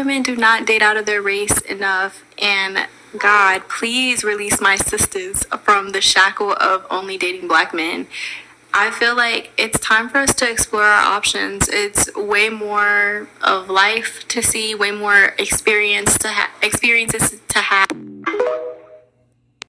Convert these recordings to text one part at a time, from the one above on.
women do not date out of their race enough, and God, please release my sisters from the shackle of only dating black men. I feel like it's time for us to explore our options. It's way more of life to see, way more experiences to have.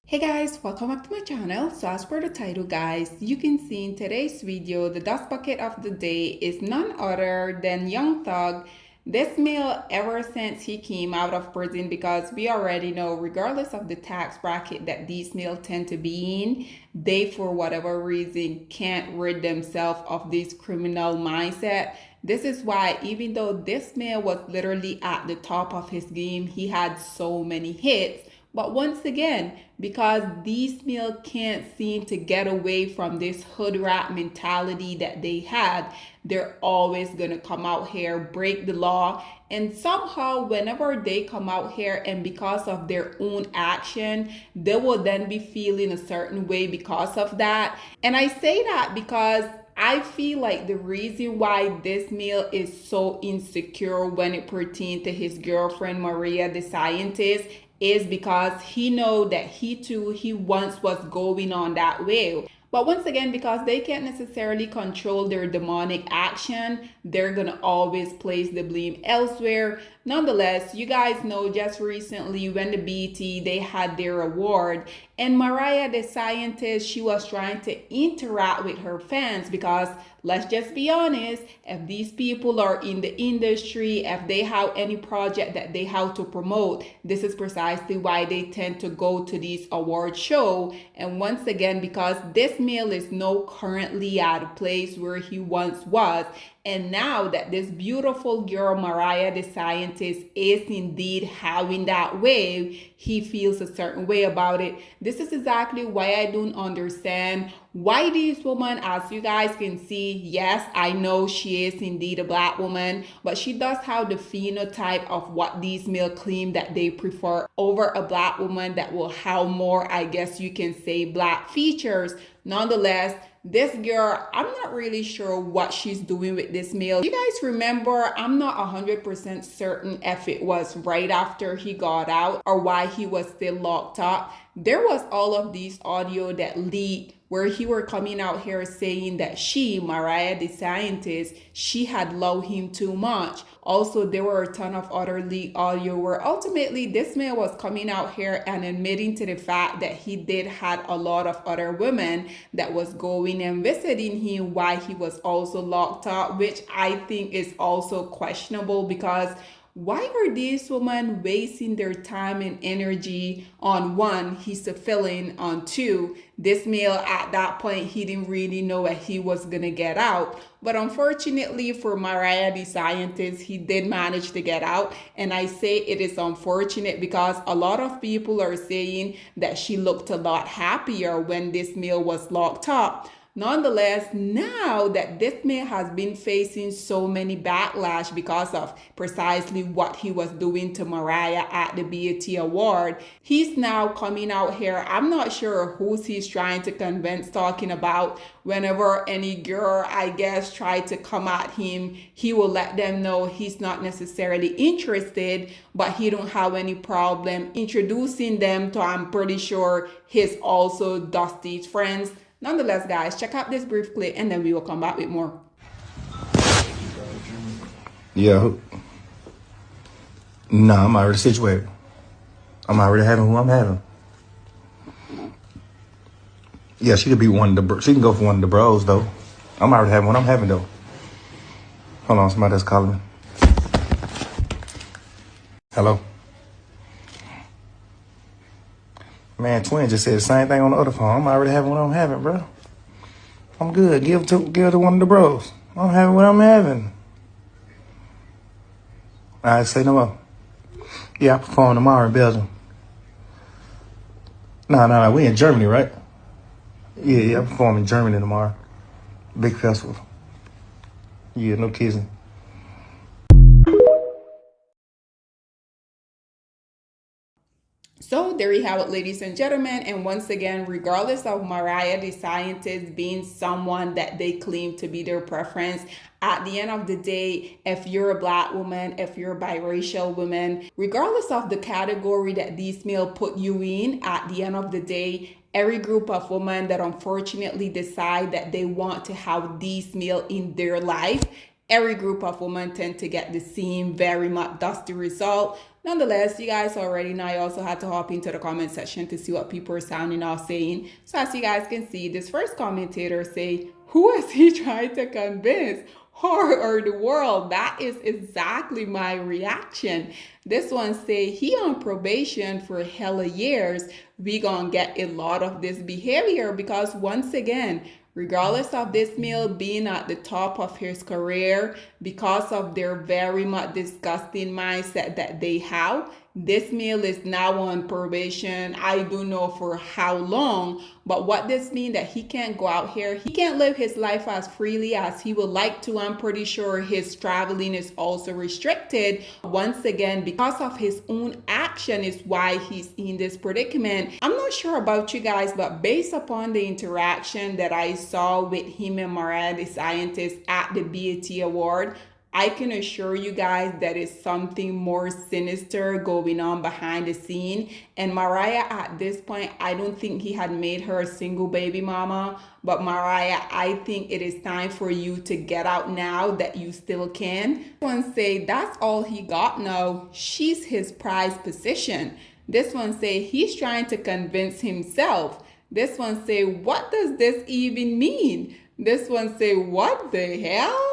Hey guys, welcome back to my channel. So as per the title guys, you can see in today's video, the dust bucket of the day is none other than Young Thug. This male, ever since he came out of prison, because we already know regardless of the tax bracket that these males tend to be in, they for whatever reason can't rid themselves of this criminal mindset. This is why even though this male was literally at the top of his game, he had so many hits. But once again, because these males can't seem to get away from this hood rat mentality that they had, they're always going to come out here, break the law. And somehow, whenever they come out here and because of their own action, they will then be feeling a certain way because of that. And I say that because I feel like the reason why this male is so insecure when it pertains to his girlfriend Maria the scientist is because he know that he once was going on that way. But once again, because they can't necessarily control their demonic action, they're gonna always place the blame elsewhere. Nonetheless, you guys know just recently when the BT they had their award, and Mariah the scientist, she was trying to interact with her fans because let's just be honest, if these people are in the industry, if they have any project that they have to promote, this is precisely why they tend to go to these award show. And once again, because this male is now currently at a place where he once was, and now that this beautiful girl, Mariah the scientist, is indeed having that wave, he feels a certain way about it. This is exactly why I don't understand why these women, as you guys can see, yes, I know she is indeed a black woman, but she does have the phenotype of what these male claim that they prefer over a black woman that will have more, I guess you can say, black features. Nonetheless, this girl, I'm not really sure what she's doing with this male. You guys remember, I'm not 100% certain if it was right after he got out or why he was still locked up. There was all of these audio that leaked where he were coming out here saying that she, Mariah the scientist, she had loved him too much. Also, there were a ton of other leaked audio where ultimately this man was coming out here and admitting to the fact that he did had a lot of other women that was going and visiting him while he was also locked up, which I think is also questionable because why are these women wasting their time and energy on one, he's a felon, on two, this male at that point, he didn't really know that he was gonna get out. But unfortunately for Mariah the scientist, he did manage to get out. And I say it is unfortunate because a lot of people are saying that she looked a lot happier when this male was locked up. Nonetheless, now that this man has been facing so many backlash because of precisely what he was doing to Mariah at the BET Award, he's now coming out here. I'm not sure who's he's trying to convince, talking about whenever any girl, I guess, try to come at him, he will let them know he's not necessarily interested, but he don't have any problem introducing them to, I'm pretty sure, his also Dusty's friends. Nonetheless, guys, check out this brief clip and then we will come back with more. Yeah. Nah, I'm already situated. I'm already having who I'm having. Yeah, she could be one of the, she can go for one of the bros, though. I'm already having what I'm having, though. Hold on, somebody that's calling me. Hello? Man, Twin just said the same thing on the other phone. I'm already having what I'm having, bro. I'm good. Give it to one of the bros. I'm having what I'm having. All right, say no more. Yeah, I perform tomorrow in Belgium. No, we in Germany, right? Yeah, I perform in Germany tomorrow. Big festival. Yeah, no kissing. So there you have it, ladies and gentlemen. And once again, regardless of Mariah the Scientist being someone that they claim to be their preference, at the end of the day, if you're a black woman, if you're a biracial woman, regardless of the category that these males put you in, at the end of the day, every group of women that unfortunately decide that they want to have these males in their life, every group of women tend to get the same very much dusty result. Nonetheless, you guys already know I also had to hop into the comment section to see what people are sounding off saying. So as you guys can see, this first commentator say, who is he trying to convince? Her or the world? That is exactly my reaction. This one say he on probation for hella years. We gonna get a lot of this behavior because once again, regardless of this male being at the top of his career, because of their very much disgusting mindset that they have, this male is now on probation. I don't know for how long, but what this means that he can't go out here. He can't live his life as freely as he would like to. I'm pretty sure his traveling is also restricted. Once again, because of his own action is why he's in this predicament. I'm not sure about you guys, but based upon the interaction that I saw with him and Mariah the Scientist at the BET Award, I can assure you guys that is something more sinister going on behind the scene. And Mariah, at this point, I don't think he had made her a single baby mama. But Mariah, I think it is time for you to get out now that you still can. One say that's all he got now. She's his prized possession. This one say he's trying to convince himself. This one say, what does this even mean? This one say, what the hell?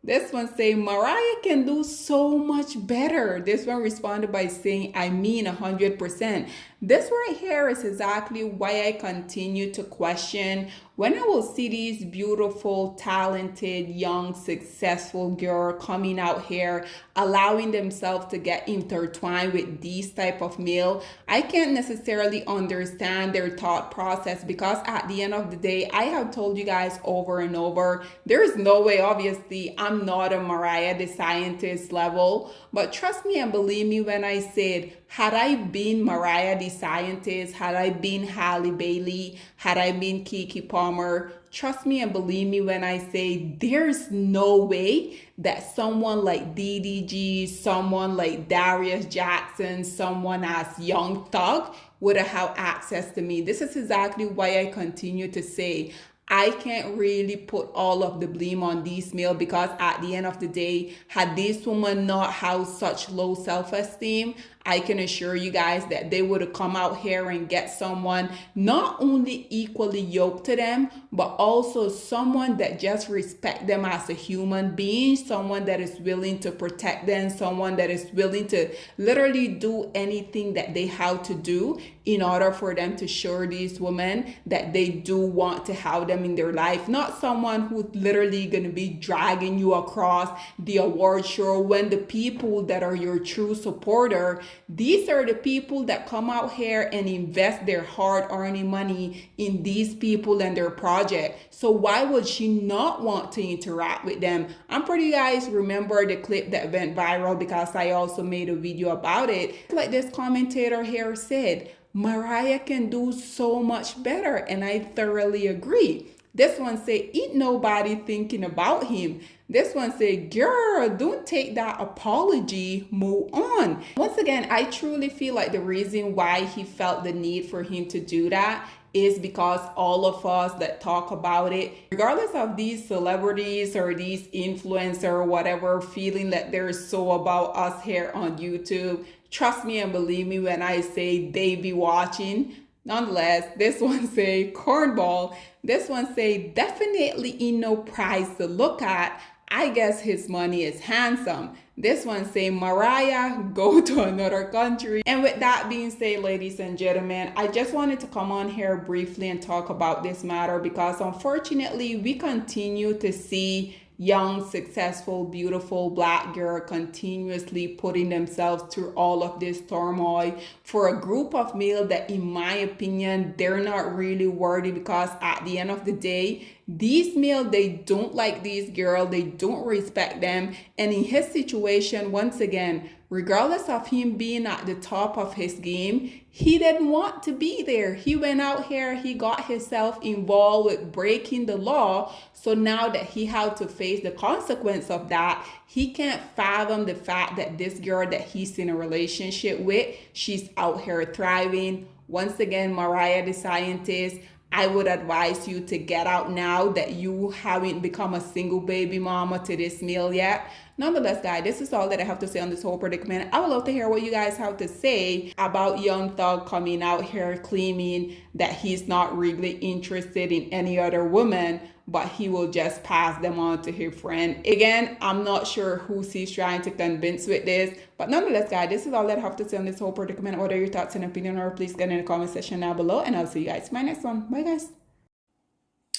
This one say, Mariah can do so much better. This one responded by saying, I mean 100%. This right here is exactly why I continue to question when I will see these beautiful, talented, young, successful girls coming out here, allowing themselves to get intertwined with these type of male. I can't necessarily understand their thought process because at the end of the day, I have told you guys over and over, there is no way, obviously, I'm not a Mariah the Scientist level, but trust me and believe me when I said, had I been Mariah the Scientist, had I been Halle Bailey, had I been Kiki Palmer, trust me and believe me when I say there's no way that someone like DDG, someone like Darius Jackson, someone as Young Thug would have had access to me. This is exactly why I continue to say I can't really put all of the blame on these male because at the end of the day, had these women not have such low self-esteem, I can assure you guys that they would have come out here and get someone not only equally yoked to them, but also someone that just respect them as a human being, someone that is willing to protect them, someone that is willing to literally do anything that they have to do in order for them to show these women that they do want to have them in their life. Not someone who's literally going to be dragging you across the award show when the people that are your true supporter, these are the people that come out here and invest their hard-earned money in these people and their project. So why would she not want to interact with them? I'm pretty guys remember the clip that went viral because I also made a video about it. Like this commentator here said, Mariah can do so much better, and I thoroughly agree. This one say, ain't nobody thinking about him. This one say, girl, don't take that apology, move on. Once again, I truly feel like the reason why he felt the need for him to do that is because all of us that talk about it, regardless of these celebrities or these influencers or whatever, feeling that they're so about us here on YouTube, trust me and believe me when I say they be watching. Nonetheless, this one say cornball. This one say definitely ain't no price to look at. I guess his money is handsome. This one say Mariah, go to another country. And with that being said, ladies and gentlemen, I just wanted to come on here briefly and talk about this matter because unfortunately we continue to see young, successful, beautiful black girl continuously putting themselves through all of this turmoil for a group of male that, in my opinion, they're not really worthy because at the end of the day, these male, they don't like these girls, they don't respect them. And in his situation, once again, regardless of him being at the top of his game, he didn't want to be there. He went out here, he got himself involved with breaking the law. So now that he had to face the consequence of that, he can't fathom the fact that this girl that he's in a relationship with, she's out here thriving. Once again, Mariah the scientist, I would advise you to get out now that you haven't become a single baby mama to this meal yet. Nonetheless, guys, this is all that I have to say on this whole predicament. I would love to hear what you guys have to say about Young Thug coming out here claiming that he's not really interested in any other woman, but he will just pass them on to his friend. Again, I'm not sure who he's trying to convince with this, but nonetheless, guys, this is all that I have to say on this whole predicament. What are your thoughts and opinion, or please get in the comment section down below, and I'll see you guys in my next one. Bye, guys.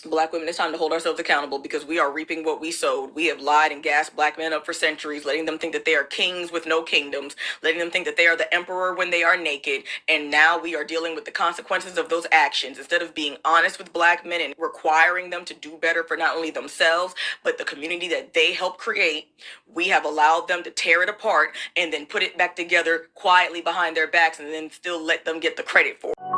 Black women, it's time to hold ourselves accountable because we are reaping what we sowed. We have lied and gassed black men up for centuries, letting them think that they are kings with no kingdoms, letting them think that they are the emperor when they are naked. And now we are dealing with the consequences of those actions. Instead of being honest with black men and requiring them to do better for not only themselves, but the community that they helped create, we have allowed them to tear it apart and then put it back together quietly behind their backs and then still let them get the credit for it.